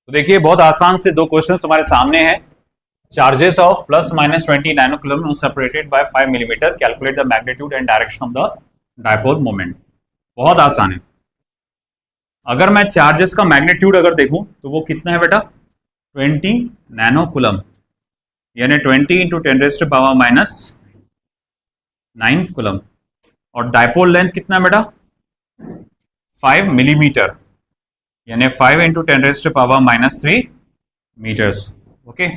तो देखिए बहुत आसान से दो क्वेश्चन तुम्हारे सामने हैं। Charges of plus minus 20 nano coulomb separated by 5 millimetre, calculate the magnitude and direction of the dipole moment. बहुत आसान है। अगर मैं चार्जेस का मैग्नीट्यूड अगर देखूं तो वो कितना है बेटा, 20 नैनो कूलम, यानी 20 इंटू 10⁻⁹ कूलम। और डायपोल लेंथ कितना है बेटा, 5 मिलीमीटर, यानी 5 इंटू 10⁻³ मीटर्स। Okay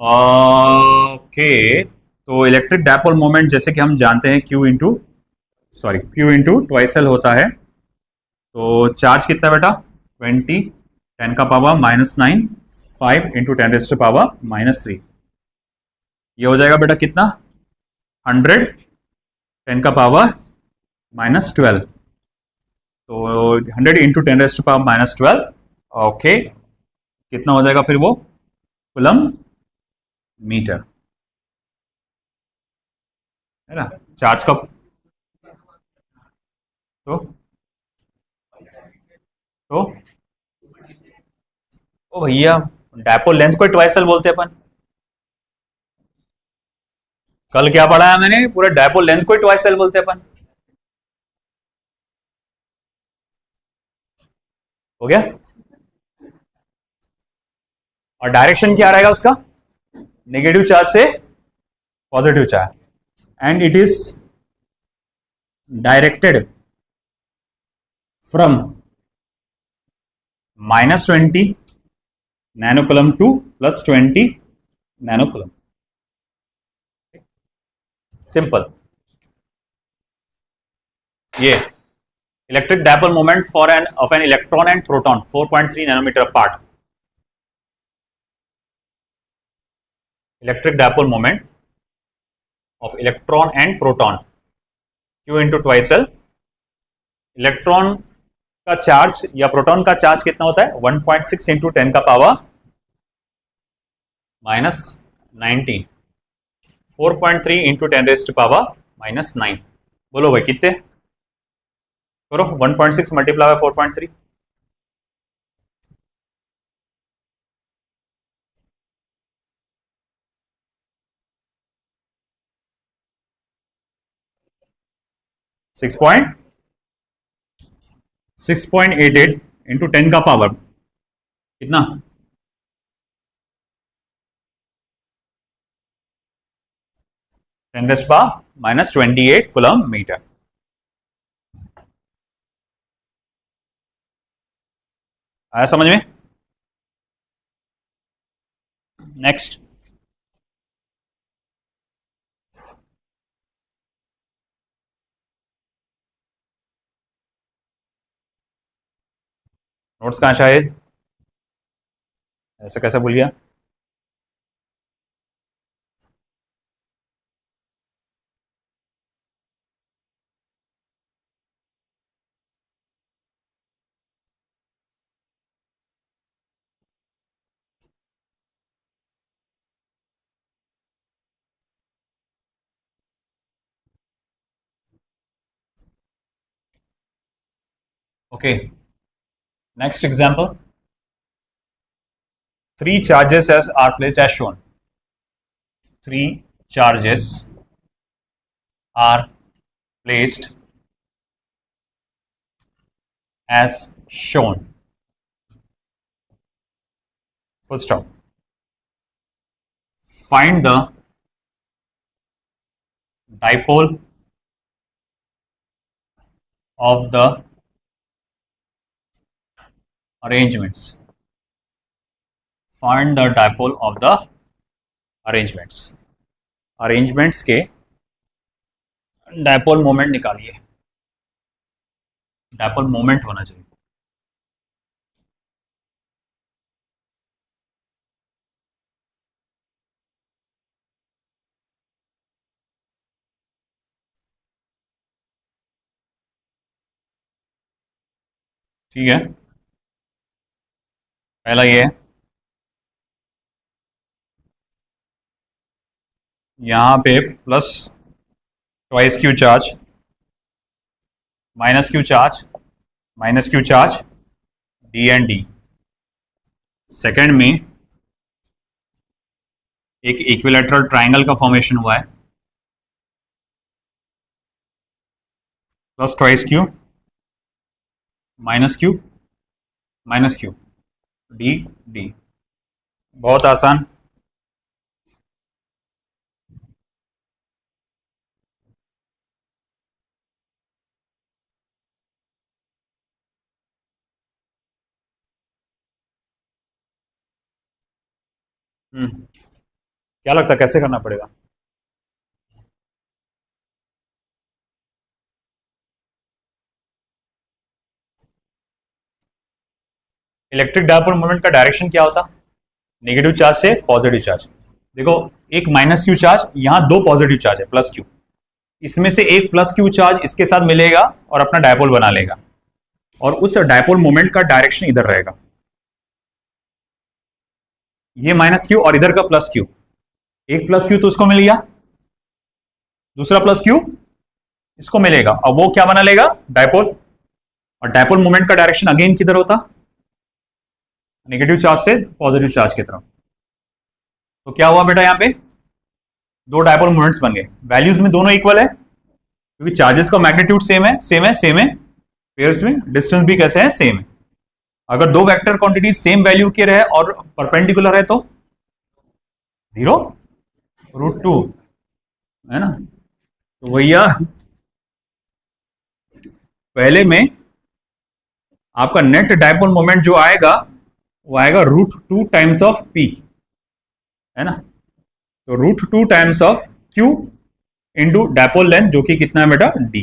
okay. तो इलेक्ट्रिक डायपोल मोमेंट जैसे कि हम जानते हैं Q इंटू ट्वाइस एल होता है। तो चार्ज कितना बेटा, 20 10⁻⁹ 5 इंटू 10⁻⁻3। ये हो जाएगा बेटा कितना, 100 10⁻⁻12। तो 100 इंटू 10⁻⁻12। ओके, कितना हो जाएगा फिर वो, कूलम मीटर, है ना। चार्ज का तो ओ भैया, डायपोल लेंथ को ट्वाइस एल बोलते हैं अपन। कल क्या पढ़ा है मैंने, पूरा डायपोल लेंथ को ट्वाइस एल बोलते हैं अपन। हो गया। और डायरेक्शन क्या रहेगा उसका, नेगेटिव चार्ज से positive charge, and it is directed from -20 nano coulomb to +20 nano coulomb. Simple. ये electric dipole moment for an of an electron and proton 4.3 nanometre apart. Electric dipole moment of electron and proton, Q into twice L. Electron का charge या proton का charge कितना होता है, 1.6 into 10⁻⁻⁹ 4.3 into 10⁻⁻⁹। बोलो भाई कितने, करो 1.6 multiply by 4.3। Six point 88 into 10 का पावर कितना, 10⁻⁻28 कूलम मीटर। आया समझ में। नेक्स्ट, नोट्स कहां शायद, ऐसा कैसे भूल गया। Okay, next example. 3 charges are placed as shown. 3 charges are placed as shown. Full stop. Find the dipole of the arrangements. Find the dipole of the arrangements. Arrangements के डायपोल मोमेंट निकालिए। Dipole moment होना चाहिए। ठीक है, पहला ये है, यहां पे plus twice Q charge, minus Q charge, D and D. Second में एक इक्विलैटरल ट्राइंगल का फॉर्मेशन हुआ है, plus twice Q minus Q minus Q D D. बहुत आसान। क्या लगता है कैसे करना पड़ेगा? इलेक्ट्रिक डायपोल मोमेंट का डायरेक्शन क्या होता? नेगेटिव चार्ज से पॉजिटिव चार्ज। देखो, एक माइनस क्यू चार्ज, यहां दो पॉजिटिव चार्ज है प्लस क्यू, इसमें से एक प्लस क्यू चार्ज इसके साथ मिलेगा और अपना डायपोल बना लेगा, और उस डायपोल मोमेंट का डायरेक्शन इधर रहेगा। ये माइनस क्यू और इधर का प्लस क्यू, एक प्लस क्यू तो उसको मिल गया, दूसरा प्लस क्यू इसको मिलेगा, अब वो क्या बना लेगा? डायपोल। और डायपोल मोमेंट का डायरेक्शन अगेन किधर होता? नेगेटिव चार्ज से पॉजिटिव चार्ज की तरफ। तो क्या हुआ बेटा, यहां पे दो डायपोल मोमेंट्स बन गए, वैल्यूज में दोनों इक्वल है क्योंकि चार्जेस का मैग्नीट्यूड सेम है, सेम है, सेम है। पेयर्स में डिस्टेंस भी कैसे है? सेम है। अगर दो वेक्टर क्वांटिटीज सेम वैल्यू के रहे और परपेंडिकुलर है तो 0 √2 है ना। तो भैया पहले में आपका नेट डायपोल मोमेंट जो आएगा वो आएगा √2 टाइम्स ऑफ पी, है ना। तो √2 times of Q into dipole length, जो कि कितना है बेटा? डी।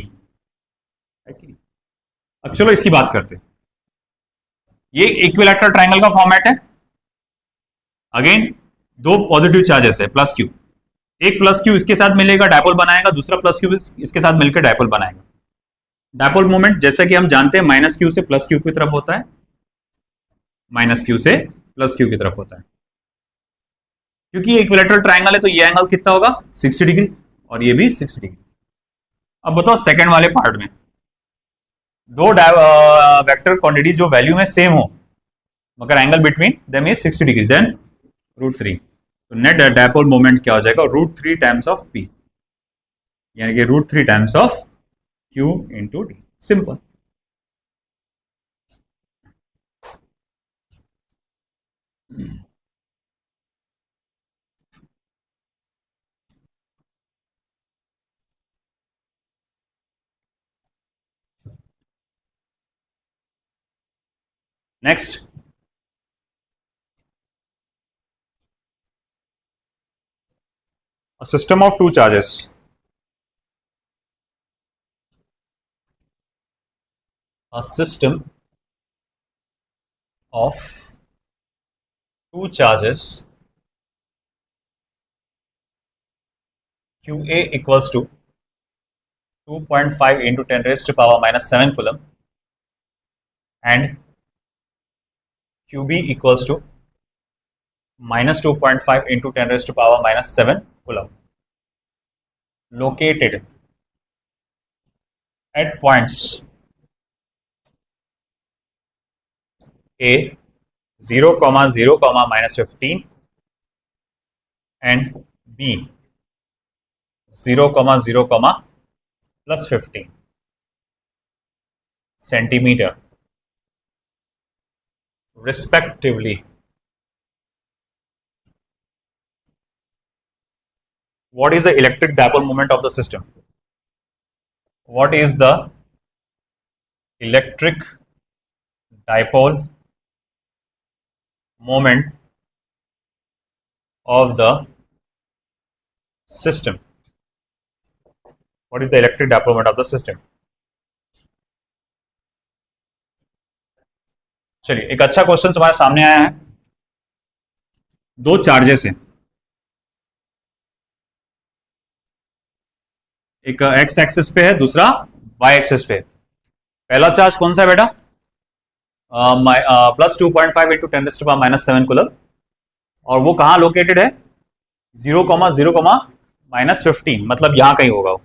अब चलो इसकी बात करते हैं। ये इक्विलैटरल ट्रायंगल का फॉर्मेट है। अगेन दो पॉजिटिव चार्जेस है प्लस क्यू, एक प्लस क्यू इसके साथ मिलेगा डायपोल बनाएगा, दूसरा प्लस क्यू इसके साथ मिलकर डायपोल बनाएगा। डायपोल मोमेंट जैसा कि हम जानते हैं माइनस क्यू से प्लस क्यू की तरफ होता है, माइनस क्यू से प्लस क्यू की तरफ होता है। क्योंकि ये इक्विलैटरल ट्रायंगल है तो ये एंगल कितना होगा? 60 डिग्री, और ये भी 60 डिग्री। अब बताओ सेकंड वाले पार्ट में दो वेक्टर क्वांटिटीज जो वैल्यू में सेम हो मगर angle between them is 60 degree, then √3। तो नेट डायपोल मोमेंट क्या हो जाएगा? √3 टाइम्स ऑफ पी, यानी कि √3 times of Q into D. Simple. Next, a system of two charges. A system of two charges QA equals to 2.5 into 10 raised to power minus 7 coulomb and QB equals to minus 2.5 into 10 raised to power minus 7 coulomb, located at points A 0, 0, minus 15 and B 0, 0, plus 15 centimeter respectively. What is the electric dipole moment of the system? What is the electric dipole moment of the system? What is the electric dipole moment of the system? चलिए, एक अच्छा question तुम्हारे सामने आया है। दो charges हैं, एक एक्स एक्सिस पे है, दूसरा वाई एक्सिस पे है। पहला चार्ज कौन सा है बेटा? Plus 2.5 into 10 to power minus 7 coulomb, और वो कहाँ लोकेटेड है? 0, 0, माइनस 15, मतलब यहां कहीं होगा वो।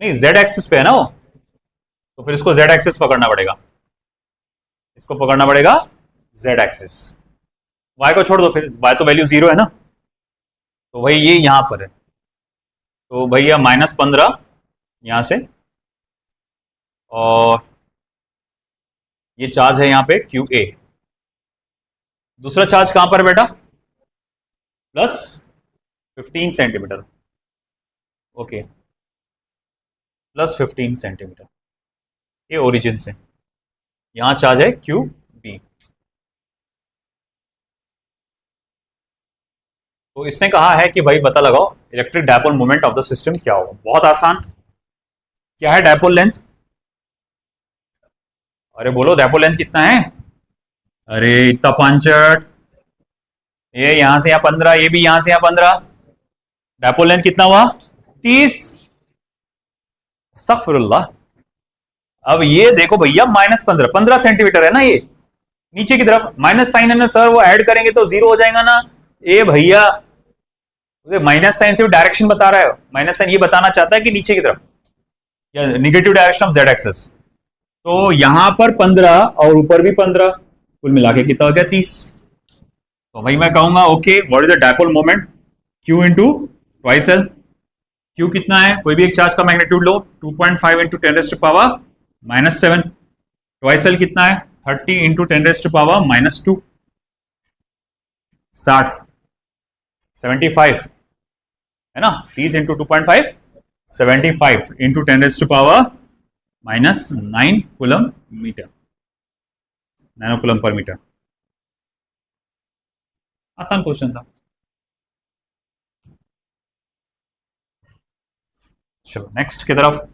नहीं, जेड एक्सिस पे है ना वो, तो फिर इसको जेड एक्सिस पकड़ना पड़ेगा, इसको पकड़ना पड़ेगा जेड एक्सिस। y को छोड़ दो, फिर y तो वैल्यू 0 है ना, तो वही ये यहां पर है, तो भैया -15 यहां से, और ये चार्ज है यहाँ पे QA। दूसरा चार्ज कहां पर है बेटा? +15 सेंटीमीटर। ओके, +15 सेंटीमीटर, ये ओरिजिन से, यहां चार्ज है QB। तो इसने कहा है कि भाई पता लगाओ electric dipole moment of the system क्या होगा। बहुत आसान। क्या है डायपोल लेंथ? अरे बोलो, डायपोल लेंथ कितना है? अरे इतना पांचट, ये यहां से यहाँ 15, ये भी यहां से यहाँ 15, डायपोल लेंथ कितना हुआ? 30। अस्तगफिरुल्लाह। अब ये देखो भैया, -15 सेंटीमीटर है ना, ये नीचे की तरफ माइनस साइन है ना सर, वो ऐड करेंगे तो 0 हो जाएगा ना। ए भैया, माइनस साइन से भी डायरेक्शन बता रहा है, माइनस साइन ये बताना चाहता है कि नीचे की तरफ, या negative direction of Z axis. तो यहां पर 15 और ऊपर भी 15, कुल मिला के कितना हो गया? 30। तो भाई मैं कहूंगा okay, what is the dipole moment? Q into twice L. Q कितना है? कोई भी एक चार्ज का मैग्नीट्यूड लो, 2.5 इंटू 10⁻⁻⁷। ट्वाइस एल कितना है? 30 इंटू 10⁻⁻2। 60, 75 है ना, 30 into 2.5, 75 into 10⁻⁻9 coulomb metre, nano coulomb पर मीटर। आसान क्वेश्चन था। चलो नेक्स्ट की तरफ।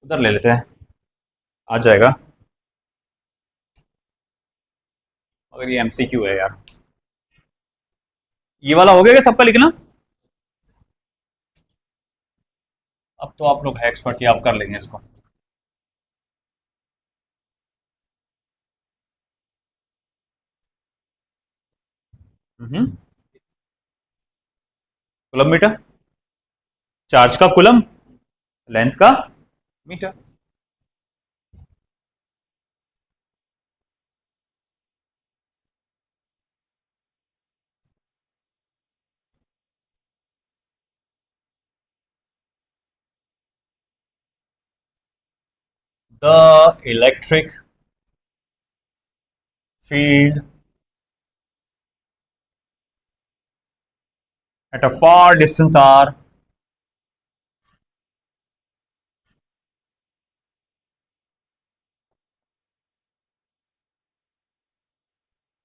उधर ले लेते हैं, आ जाएगा। अगर ये MCQ है यार, ये वाला हो गया क्या सबका लिखना? अब तो आप लोग है एक्सपर्ट, ये आप कर लेंगे इसको। कूलम मीटर, चार्ज का कूलम, लेंथ का metre. The electric field at a far distance are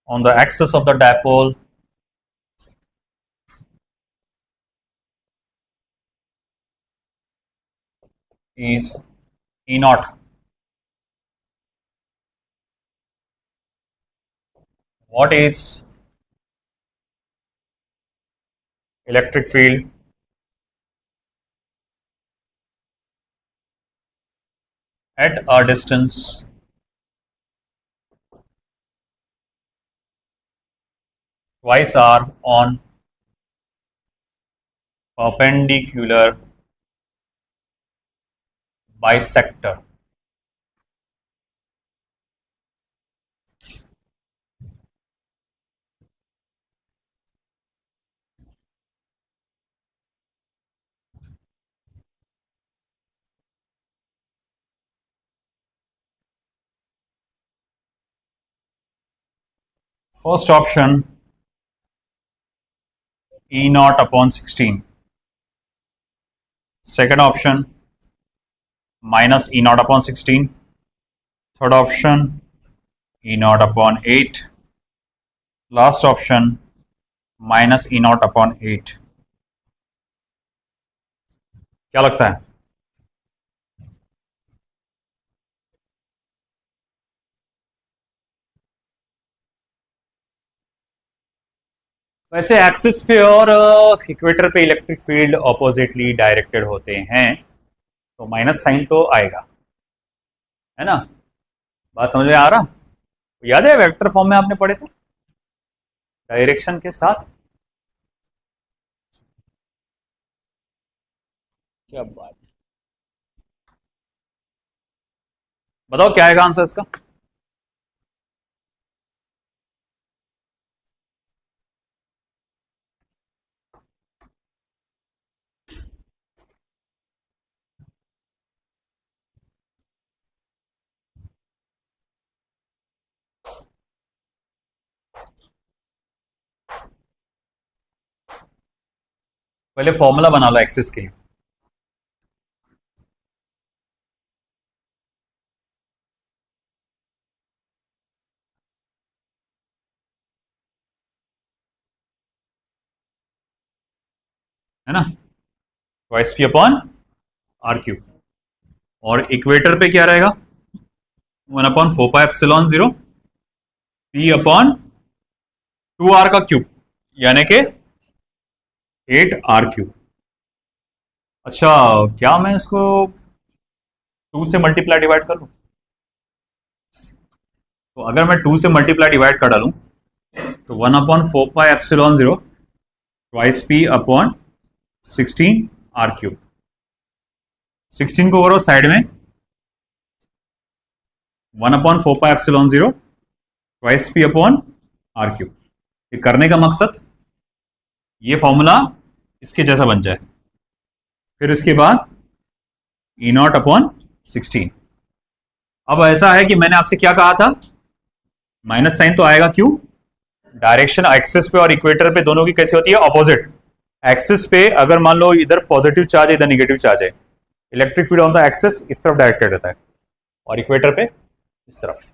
on the axis of the dipole is E naught. What is electric field at a distance twice r on perpendicular bisector? First option, E naught upon 16. Second option, minus E naught upon 16. Third option, E naught upon 8. Last option, minus E naught upon 8. क्या लगता है? वैसे axis पे और equator पे electric field oppositely directed होते हैं, तो माइनस साइन तो आएगा, है ना? बात समझ में आ रहा? याद है वेक्टर फॉर्म में आपने पढ़े थे? डायरेक्शन के साथ। क्या बात, बताओ क्या आएगा आंसर इसका। पहले फॉर्मूला बना लो एक्सिस के लिए। है ना, twice P upon R cube. और इक्वेटर पे क्या रहेगा, 1/4πε0 पी अपॉन 2r का क्यूब, यानी कि 8r क्यूब। अच्छा, क्या मैं इसको 2 से मल्टीप्लाई डिवाइड कर लूं? तो अगर मैं 2 से मल्टीप्लाई डिवाइड कर डालूं तो 1/4πε0 twice P upon 16r cube. 16 को करो साइड में, 1/4πε0 twice P upon R cube. ये करने का मकसद ये फॉर्मूला इसके जैसा बन जाए। फिर इसके बाद E0/16। अब ऐसा है कि मैंने आपसे क्या कहा था, माइनस साइन तो आएगा, क्यों? डायरेक्शन एक्सिस पे और इक्वेटर पे दोनों की कैसी होती है, ऑपोजिट। एक्सिस पे अगर मान लो इधर पॉजिटिव चार्ज है इधर निगेटिव चार्ज है, electric field on the axis इस तरफ डायरेक्टेड रहता है, और इक्वेटर पे इस तरफ।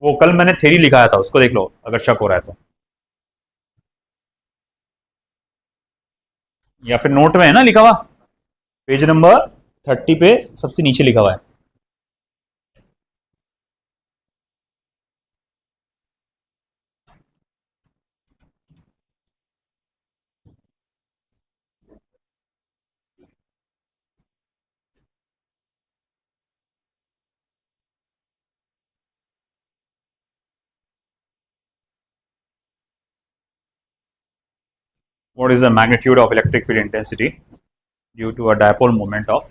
वो कल मैंने थ्योरी लिखाया था, उसको देख लो अगर शक हो रहा है तो, या फिर नोट में है ना लिखा हुआ, पेज नंबर 30 पे सबसे नीचे लिखा हुआ है। What is the magnitude of electric field intensity due to a dipole moment of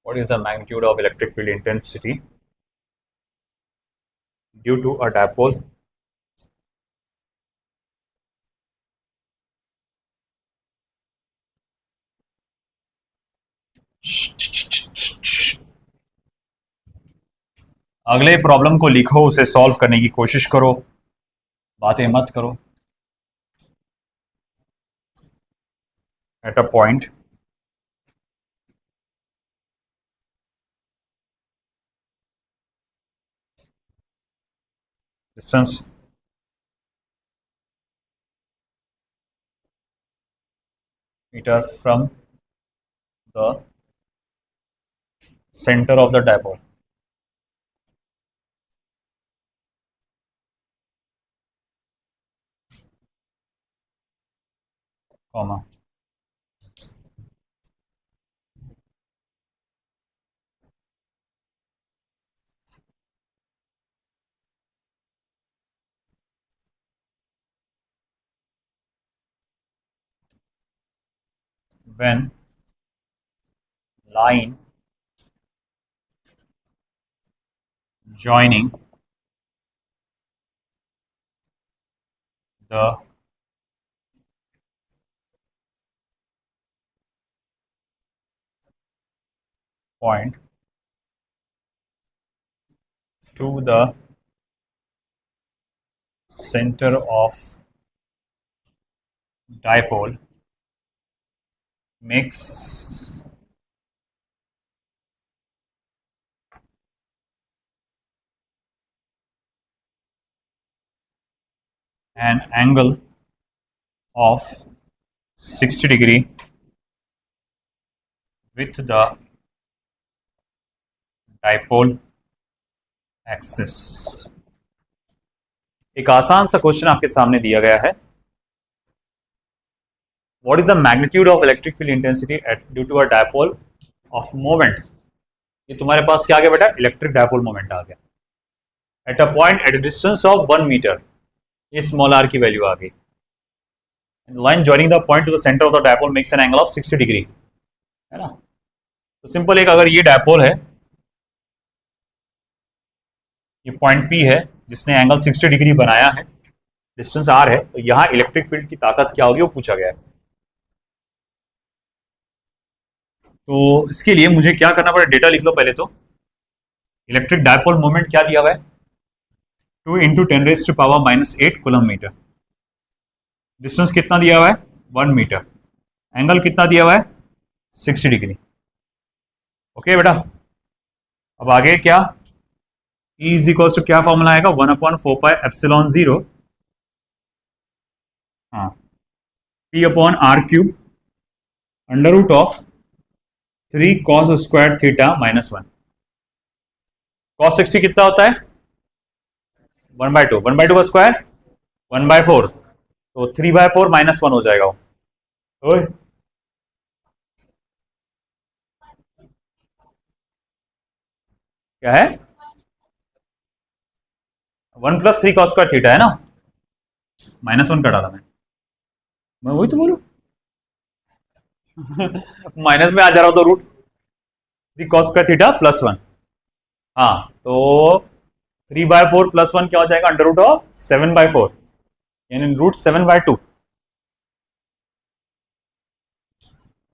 what is the magnitude of electric field intensity due to a dipole अगले प्रॉब्लम को लिखो, उसे सॉल्व करने की कोशिश करो, बातें मत करो। Eight a point distance meter from the center of the dipole, comma, when line joining the point to the center of dipole makes an angle of 60 degree with the dipole axis। एक आसान सा question आपके सामने दिया गया है, what is the magnitude of electric field intensity due to a dipole of moment. ये तुम्हारे पास क्या आ गया बेटा, इलेक्ट्रिक डायपोल मोमेंट आ गया at a point at a distance of 1 metre. ये स्मॉल आर की वैल्यू आ गई। Line joining the point to the centre of the dipole makes an angle of 60 degree, है ना। तो सिंपल एक, अगर ये डायपोल है, ये पॉइंट पी है जिसने एंगल 60 डिग्री बनाया है, डिस्टेंस आर है, तो यहां इलेक्ट्रिक फील्ड की ताकत क्या होगी वो पूछा गया है। तो इसके लिए मुझे क्या करना पड़ेगा, डेटा लिख लो पहले तो। इलेक्ट्रिक डायपोल मोमेंट क्या दिया हुआ है, 2 × 10⁻⁻8 कूलम मीटर। डिस्टेंस कितना दिया हुआ है, 1 मीटर। एंगल कितना दिया हुआ है, 60 डिग्री। ओके बेटा, अब आगे क्या, E इज इक्वल टू क्या फॉर्मूला आएगा, 1/4πε0, हाँ, P/r³ √of 3 cos² θ -1। cos 60 कितना होता है, 1/2, 1/2 का स्क्वायर 1/4, तो 3/4 -1 हो जाएगा वो। क्या है, 1 + 3 cos² θ है ना, -1 का डाला मैं वही तो बोलू माइनस में आ जा रहा हो तो √3 cos² θ +1, हाँ, तो 3/4 +1 क्या हो जाएगा, √7/4, यानी √7/2।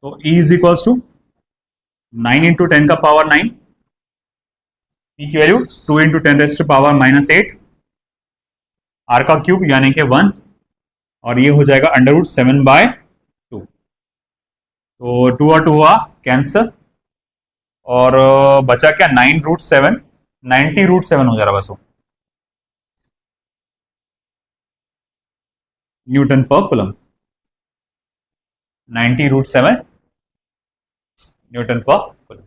तो E इज इक्वल टू 9 × 10 का पावर 9, P की वैल्यू 2 × 10⁻⁻8, R का क्यूब यानी कि 1, और ये हो जाएगा √7/2। तो 2 और 2 हुआ कैंसर, और बचा क्या, 9√7, 90√7 हो जा रहा बस वो, न्यूटन पर कूलम, 90√7 न्यूटन पर कूलम।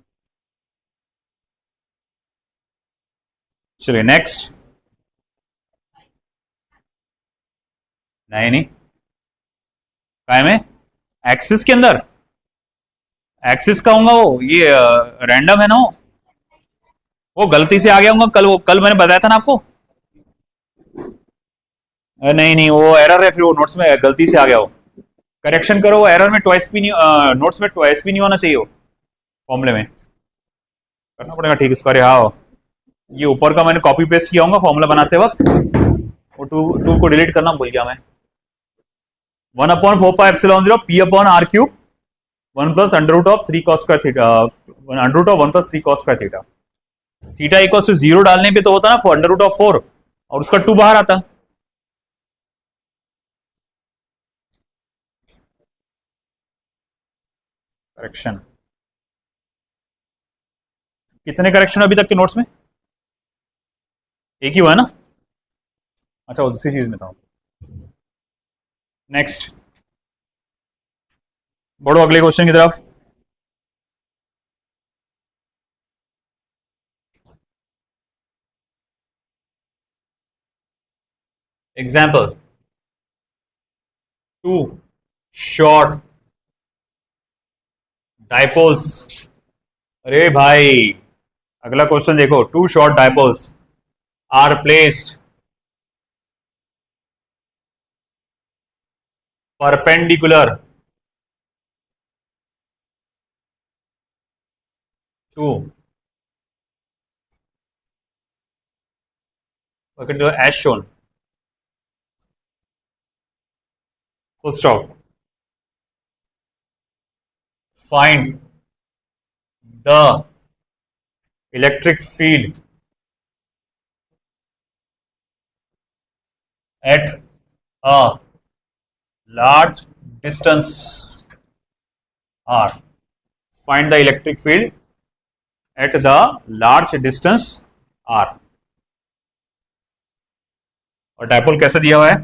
चलिए नेक्स्ट, नहीं काय में एक्सिस के अंदर, एक्सिस का होगा वो, ये रैंडम है ना वो गलती से आ गया होगा, कल मैंने बताया था ना आपको। नहीं वो एरर है, फिर वो नोट्स में गलती से आ गया, वो करेक्शन करो, वो एरर में ट्वाइस भी नहीं, नोट्स में ट्वाइस भी नहीं होना चाहिए, वो फॉर्मूले में करना पड़ेगा ठीक इसको। अरे हाँ, ये ऊपर का मैंने कॉपी पेस्ट किया होगा फॉर्मूला बनाते वक्त, वो टू को डिलीट करना भूल गया मैं। 1/4πε0 P/r³, 1 + √3 cos² θ, √1 + 3 cos² θ। Theta equal to 0 डालने पे तो होता ना √4, और उसका 2 बाहर आता। करेक्शन, कितने करेक्शन अभी तक के नोट्स में, एक ही हुआ है ना, अच्छा वो दूसरी चीज में था। नेक्स्ट, बढ़ो अगले क्वेश्चन की तरफ। Example, 2 short dipoles। अरे भाई अगला क्वेश्चन देखो, 2 short dipoles are placed perpendicular to as shown, full stop। Find the electric field at a large distance r। Find the electric field at the large distance r। और dipole कैसे दिया हुआ है,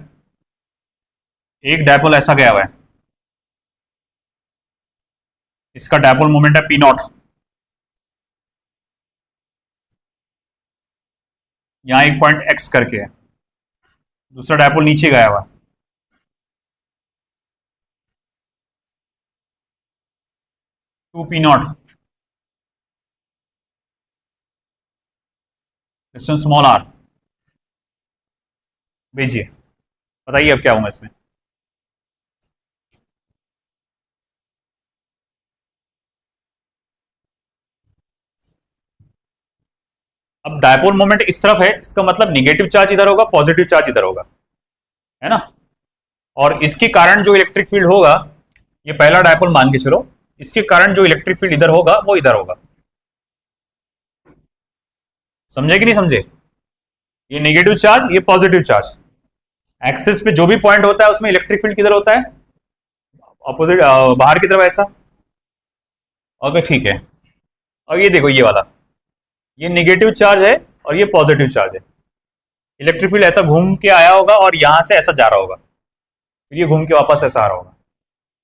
एक डायपोल ऐसा गया हुआ है, इसका डायपोल मोमेंट है पी नॉट, यहां एक पॉइंट एक्स करके है, दूसरा डायपोल नीचे गया हुआ, two P naught, distance small R, भेजिए, बताइए अब क्या होगा इसमें। अब डायपोल मोमेंट इस तरफ है, इसका मतलब निगेटिव चार्ज इधर होगा, पॉजिटिव चार्ज इधर होगा, है ना। और इसके कारण जो इलेक्ट्रिक फील्ड होगा, ये पहला डायपोल मान के चलो, इसके कारण जो इलेक्ट्रिक फील्ड इधर होगा वो इधर होगा, समझे कि नहीं समझे। ये नेगेटिव चार्ज, ये पॉजिटिव चार्ज, एक्सिस पे जो भी पॉइंट होता है उसमें इलेक्ट्रिक फील्ड किधर होता है, अपोजिट, बाहर की तरफ ऐसा। ओके ठीक है। और ये देखो ये वाला, ये नेगेटिव चार्ज है और ये पॉजिटिव चार्ज है, इलेक्ट्रिक फील्ड ऐसा घूम के आया होगा और यहां से ऐसा जा रहा होगा, फिर ये घूम के वापस ऐसा आ रहा होगा,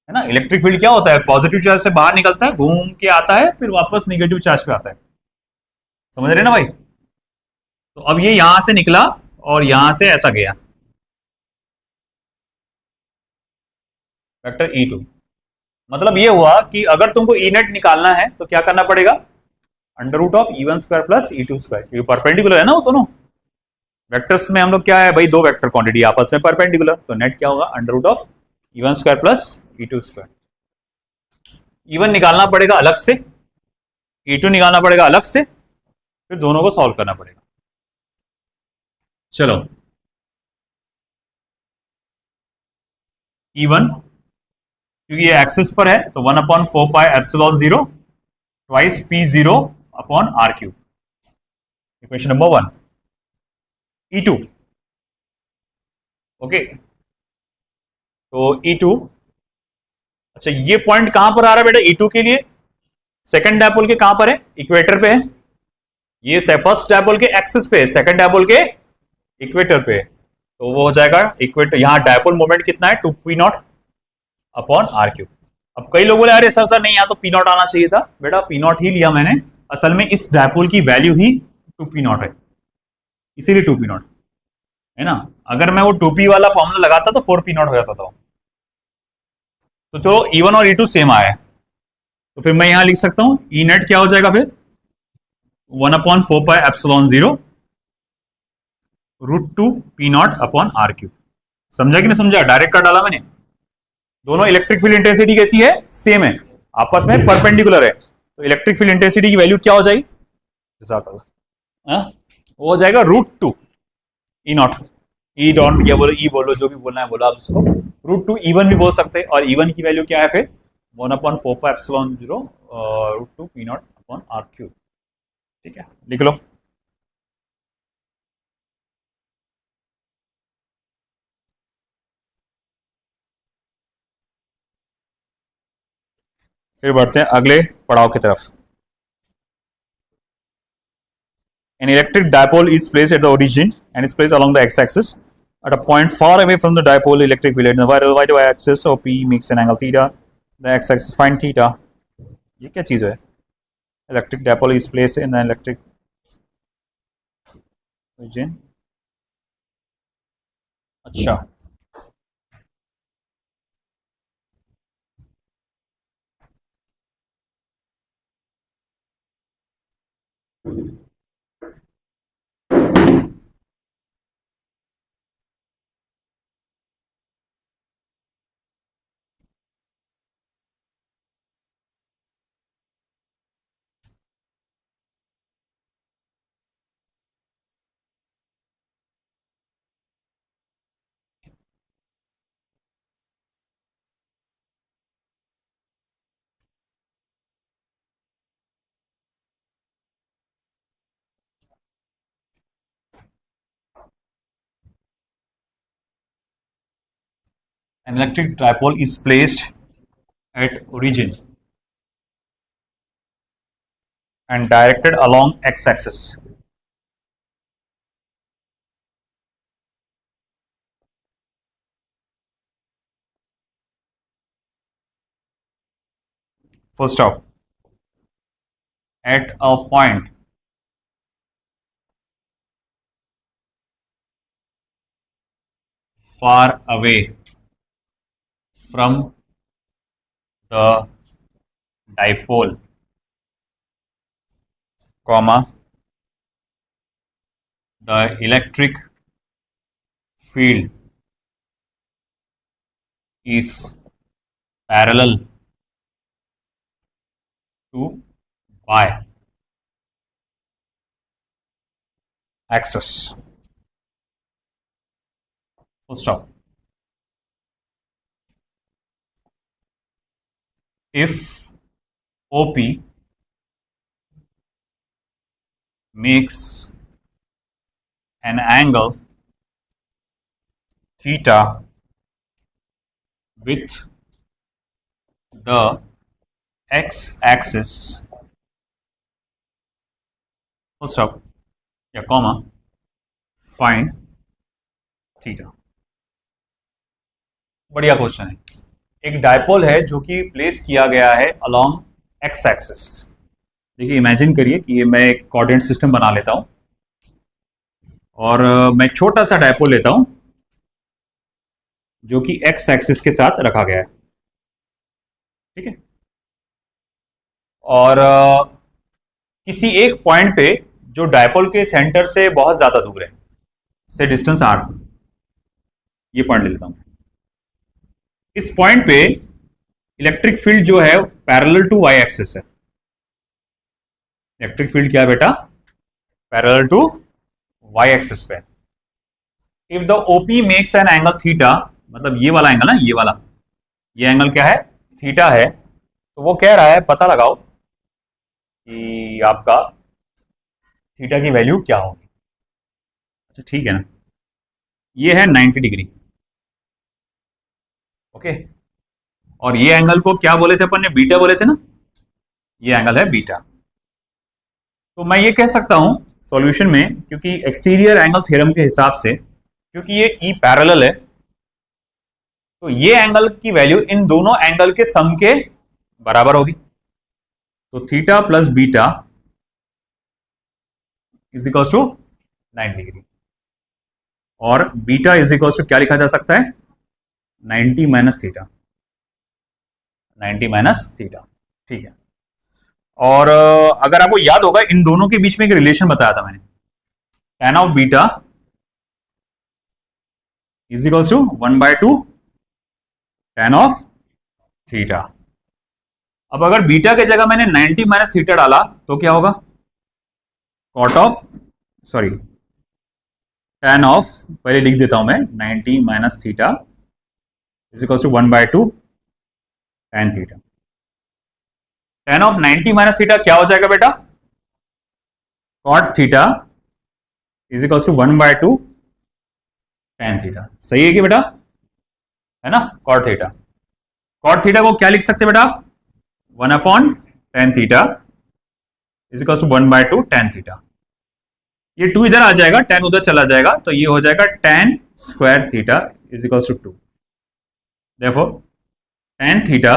है ना। इलेक्ट्रिक फील्ड क्या होता है, पॉजिटिव चार्ज से बाहर निकलता है, घूम के आता है, फिर वापस नेगेटिव चार्ज पे आता है, समझ रहे ना भाई। तो अब ये यहां से निकला और यहां से ऐसा गया, वेक्टर E2। मतलब ये हुआ कि अगर तुमको ई नेट निकालना है तो क्या करना पड़ेगा, under root of E1 square plus E2 square, ये परपेंडिकुलर है ना वो दोनों वेक्टर्स में। हम लोग क्या है भाई, दो वेक्टर क्वांटिटी आपस में परपेंडिकुलर, तो नेट क्या होगा, under root of E1 square plus E2 square. E1 निकालना पड़ेगा अलग से, E2 निकालना पड़ेगा अलग से, फिर दोनों को सॉल्व करना पड़ेगा। चलो E1, क्योंकि ये एक्सिस पर है तो 1/4πε0 twice P0 upon R3, equation number 1। E2, okay, तो E2, अच्छा ये पॉइंट कहां पर आ रहा है बेटा E2 के लिए, सेकंड डायपोल के कहां पर है, इक्वेटर पे है, ये फर्स्ट डायपोल के एक्सिस पे है, सेकंड डायपोल के इक्वेटर पे है, तो वो हो जाएगा इक्वेटर, यहां डायपोल मोमेंट कितना है, 2p0 अपॉन R3। अब कई लोग बोले अरे सर सर नहीं, यहाँ तो P0 आना चाहिए था, बेटा P0 ही लिया मैंने, असल में इस डायपोल की वैल्यू ही 2p0 है, इसीलिए 2p0 है ना। अगर मैं वो 2p वाला फॉर्मूला लगाता तो 4p0 हो जाता था। तो चलो E1 और E2 सेम आया है, तो फिर मैं यहां लिख सकता हूं ई नेट क्या हो जाएगा फिर, 1/4πε0 √2p0 अपॉन R3। समझा कि नहीं समझा, डायरेक्ट कर डाला मैंने। दोनों इलेक्ट्रिक फील्ड इंटेंसिटी कैसी है, सेम है, आपस में परपेंडिकुलर है, तो इलेक्ट्रिक फील्ड इंटेंसिटी की वैल्यू क्या हो जाएगी, वो हो जाएगा √2 E0, ई डॉट या बोलो ई बोलो, जो भी बोलना है बोलो आप इसको, √2 E1 भी बोल सकते हैं, और E1 की वैल्यू क्या है फिर 1/4πε0 √2p0 अपॉन R3। ठीक है, लिख लो। फिर बढ़ते हैं अगले पड़ाव की तरफ। An electric dipole is placed at the origin and is placed along the x-axis at a point far away from the dipole electric field. The y-axis of P makes an angle theta. The x-axis find theta. ये क्या चीज है? Electric dipole is placed in the electric origin. अच्छा, an electric dipole is placed at origin and directed along x-axis. full stop. At a point far away from the dipole, comma, the electric field is parallel to y axis. Full stop. If OP makes an angle theta with the x-axis, full stop, या comma, find theta. बढ़िया question है. एक dipole है जो कि place किया गया है अलोंग एक्स एक्सिस. देखिए इमेजिन करिए कि ये मैं एक कोऑर्डिनेट सिस्टम बना लेता हूं और मैं छोटा सा डायपोल लेता हूं जो कि एक्स एक्सिस के साथ रखा गया है. ठीक है. और किसी एक पॉइंट पे जो डायपोल के सेंटर से बहुत ज्यादा दूर है, से डिस्टेंस r, ये पॉइंट ले लेता हूं. इस पॉइंट पे इलेक्ट्रिक फील्ड जो है पैरेलल टू वाई एक्सिस है. इलेक्ट्रिक फील्ड क्या है बेटा? पैरेलल टू वाई एक्सिस पे. If the OP makes an angle theta, मतलब ये वाला एंगल ना, ये वाला, ये एंगल क्या है? थीटा है. तो वो कह रहा है पता लगाओ कि आपका थीटा की वैल्यू क्या होगी. अच्छा ठीक है ना. ये है 90 डिग्री. ओके. और ये एंगल को क्या बोले थे अपन ने? बीटा बोले थे ना. ये एंगल है बीटा. तो मैं ये कह सकता हूं सॉल्यूशन में, क्योंकि एक्सटीरियर एंगल थ्योरम के हिसाब से, क्योंकि ये ई पैरेलल है, तो ये एंगल की वैल्यू इन दोनों एंगल के सम के बराबर होगी. तो theta plus beta is equal to 90 degree. और बीटा इज इक्वल टू क्या लिखा जा सकता है? 90 माइनस थीटा. 90 minus theta. ठीक है. और अगर आपको याद होगा, इन दोनों के बीच में एक रिलेशन बताया था मैंने. tan of beta is equal to 1/2 tan of theta. अब अगर बीटा के जगह मैंने 90 माइनस थीटा डाला तो क्या होगा? tan ऑफ, पहले लिख देता हूं मैं, 90 minus theta is equal to 1/2 tan theta. tan of 90 minus theta क्या हो जाएगा बेटा? cot theta is equal to 1/2 tan theta. सही है कि बेटा? है ना. cot theta. cot थीटा को क्या लिख सकते बेटा आप? 1/tan theta is equal to 1/2 tan theta. ये 2 इधर आ जाएगा, tan उधर चला जाएगा, तो ये हो जाएगा tan square theta is equal to 2. Therefore tan theta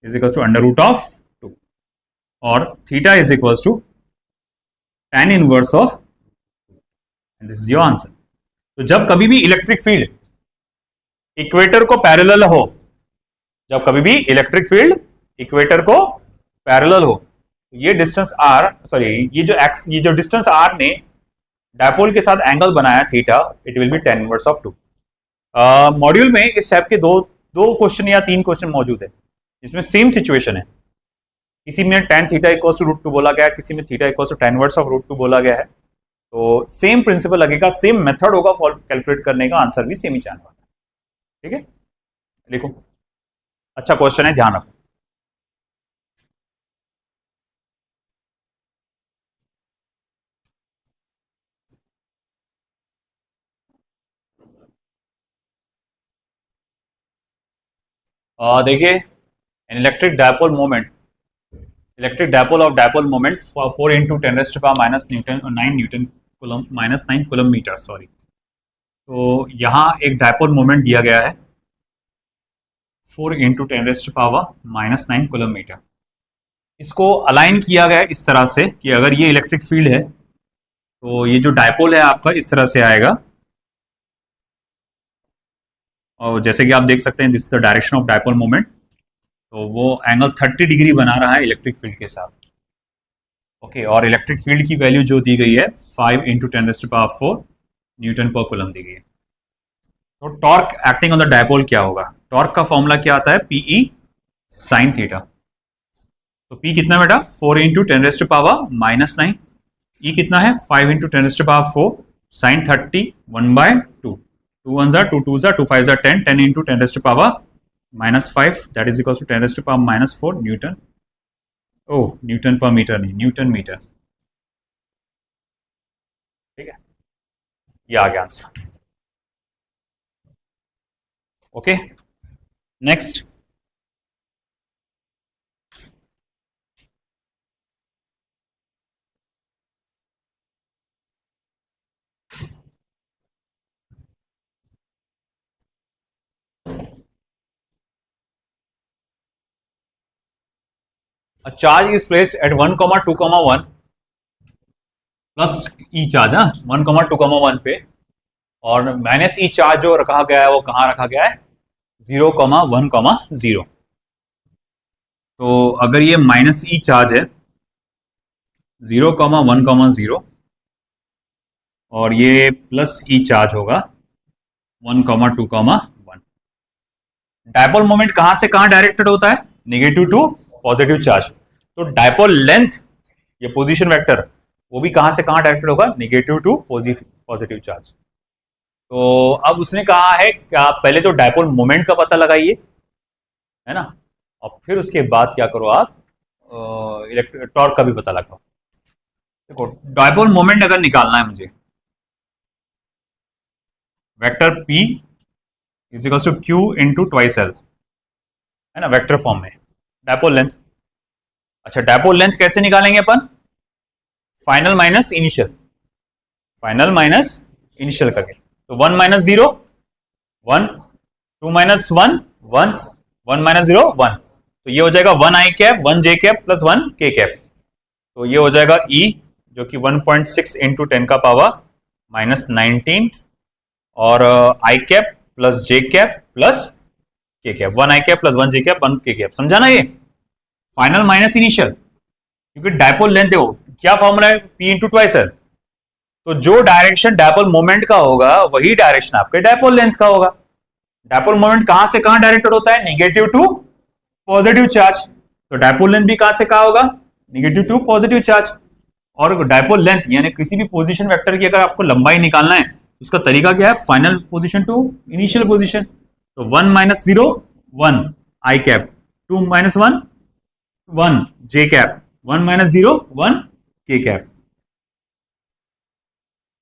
is equal to under root of 2 और theta is equal to tan inverse of, and this is your answer. तो जब कभी भी इलेक्ट्रिक फील्ड इक्वेटर को पैरेलल हो, जब कभी भी इलेक्ट्रिक फील्ड इक्वेटर को पैरेलल हो, ये डिस्टेंस r, ये जो डिस्टेंस r ने डायपोल के साथ एंगल बनाया theta, it will be tan inverse of 2. Module में इस टाइप के दो क्वेश्चन या 3 क्वेश्चन मौजूद है जिसमें सेम सिचुएशन है. किसी में tan थीटा इक्वल टू √2 बोला गया है, किसी में theta equal to tan inverse of √2 बोला गया है. तो सेम प्रिंसिपल लगेगा, सेम मेथड होगा फॉर कैलकुलेट करने का, आंसर भी सेम ही चाहने वाला. ठीक है, लिखो. अच्छा क्वेश्चन है, ध्यान रखो. देखिए, an electric dipole of dipole moment 4 into 10⁻⁻⁹ newton coulomb -9 coulomb metre. Sorry. तो यहां एक डायपोल मोमेंट दिया गया है 4 इंटू 10⁻⁻⁹ कूलम मीटर। इसको अलाइन किया गया है इस तरह से कि अगर ये इलेक्ट्रिक फील्ड है तो ये जो डायपोल है आपका इस तरह से आएगा, और जैसे कि आप देख सकते हैं this is the direction of dipole moment. तो वो एंगल 30 डिग्री बना रहा है इलेक्ट्रिक फील्ड के साथ। ओके, और इलेक्ट्रिक फील्ड की वैल्यू जो दी गई है 5 इंटू 10⁻⁴ न्यूटन पर कूलम दी गई है। तो torque acting on the dipole क्या होगा? टॉर्क का फॉर्मूला क्या आता है? PE sine theta. तो पी कितना बेटा? 4 इंटू 10⁻⁹ ई कितना है? 5 इंटू 10⁻⁴ साइन 30 1/2। 2 1 जा 2 2 जा 2 5 जा 10 10 into 10⁻⁻⁵ that is equal to 10⁻⁻⁴ newton. Oh, newton पर मीटर नहीं, न्यूटन मीटर। ठीक है, ये आ गया answer. Okay, next. A charge is placed at 1, 2, 1 plus E charge, 1, 2, 1 पे, और माइनस ई चार्ज जो रखा गया है वो कहाँ रखा गया है? 0, 1, 0। तो अगर ये माइनस ई चार्ज है 0, 1, 0, और ये प्लस ई चार्ज होगा 1, 2, 1, डायपोल मोमेंट कहां से कहां डायरेक्टेड होता है? Negative to positive charge. तो डायपोल लेंथ, ये पोजीशन वेक्टर, वो भी कहां से कहां डायरेक्टेड होगा? Negative to positive charge. तो अब उसने कहा है कि आप पहले तो डायपोल मोमेंट का पता लगाइए, है ना, और फिर उसके बाद क्या करो आप? टॉर्क का भी पता लगाओ। देखो, डायपोल मोमेंट अगर निकालना है मुझे, vector P is equal to Q into twice L, है ना, वेक्टर फॉर्म में। डायपोल लेंथ, अच्छा डायपोल लेंथ कैसे निकालेंगे अपन? Final minus initial, final minus initial करके। तो 1 माइनस 0 1, 2 माइनस 1 1, 1 माइनस 0 1, तो ये हो जाएगा 1 I cap 1 J cap plus 1 K cap. तो ये हो जाएगा E जो कि 1.6 इंटू 10⁻⁻19, और आई cap plus J cap plus K cap, 1 I cap plus 1 J cap 1 K cap. समझा ना? ये फाइनल माइनस इनिशियल, क्योंकि डायपोल लेंथ देखो क्या फॉर्मूला है? P into twice L। तो जो डायरेक्शन डायपोल मोमेंट का होगा वही डायरेक्शन आपके डायपोल लेंथ का होगा। डायपोल मोमेंट कहां से कहां डायरेक्टेड होता है? Negative to positive charge. तो डायपोल लेंथ भी कहां से कहां होगा? Negative to positive charge. और डायपोल लेंथ यानी किसी भी पोजीशन वेक्टर की अगर आपको लंबाई निकालना है, उसका तरीका क्या है? Final position to initial position. तो 1 minus 0 1 I cap, 2 minus 1 1 J cap, 1 minus 0 1 K cap.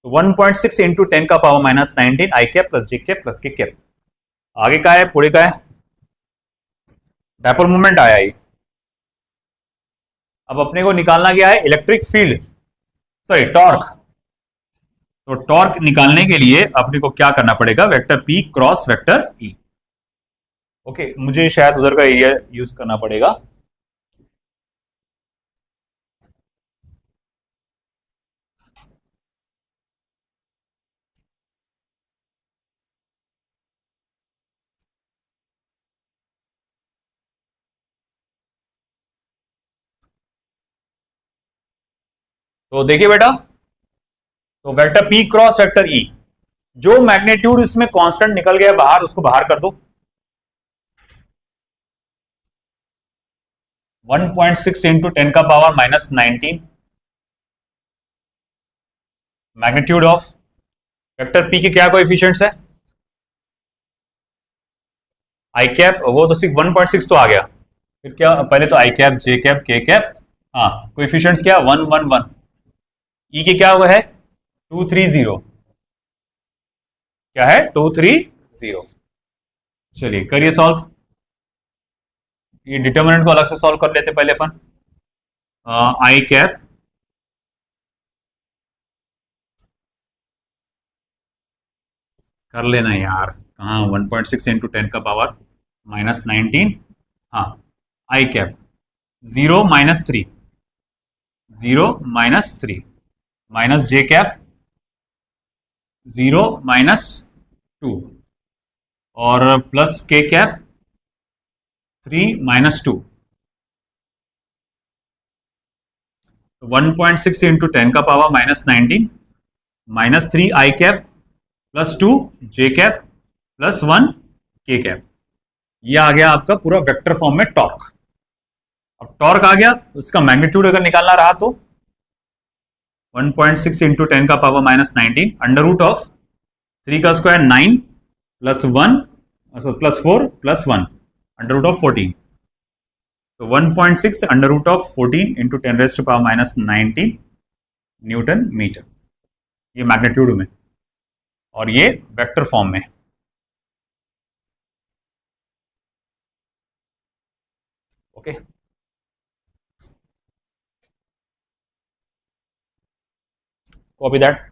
तो 1.6 into 10⁻⁻19 I cap plus J cap plus K cap. आगे का है, पूरे का है, डायपोल मोमेंट आया ही। अब अपने को निकालना क्या है? Electric field, sorry torque. तो टॉर्क निकालने के लिए अपने को क्या करना पड़ेगा? Vector P cross vector E। Okay, मुझे शायद उधर का एरिया यूज करना पड़ेगा। तो देखिए बेटा, तो vector P cross vector E, जो मैग्नीट्यूड इसमें कांस्टेंट निकल गया बाहर उसको बाहर कर दो। 1.6 into 10⁻⁻19 magnitude of vector P के क्या कोएफिशिएंट्स है? आई कैप, वो तो सिर्फ 1.6 तो आ गया, फिर क्या? पहले तो आई कैप जे कैप के कैप, हाँ कोएफिशिएंट्स क्या? 1 1 1। ई के क्या हुआ है? 2 3 0, क्या है? 2 3 0। चलिए करिए सॉल्व। ये डिटर्मिनेंट को अलग से सॉल्व कर लेते पहले अपन। आई कैप कर लेना यार, कहाँ 1.6 इंटू 10⁻⁻⁹ माइनस 19, हाँ आई कैप 0 माइनस 3, 0 माइनस 3 माइनस जे कैप 0 माइनस 2 और plus K cap 3 minus 2। 1.6 into 10 का पावर माइनस 19 माइनस 3 आई कैप प्लस 2 जे कैप प्लस 1 के कैप। ये आ गया आपका पूरा वेक्टर फॉर्म में टॉर्क। अब टॉर्क आ गया, उसका मैग्नीट्यूड अगर निकालना रहा तो 1.6 इंटू 10 का power minus 19 under root of 3 का square 9 plus 1 plus 4 plus 1 under root of 14। तो 1.6 under root of 14 into 10 raise to power minus 19 newton metre, ये मैग्नीट्यूड में और ये वेक्टर फॉर्म में। Okay, copy that.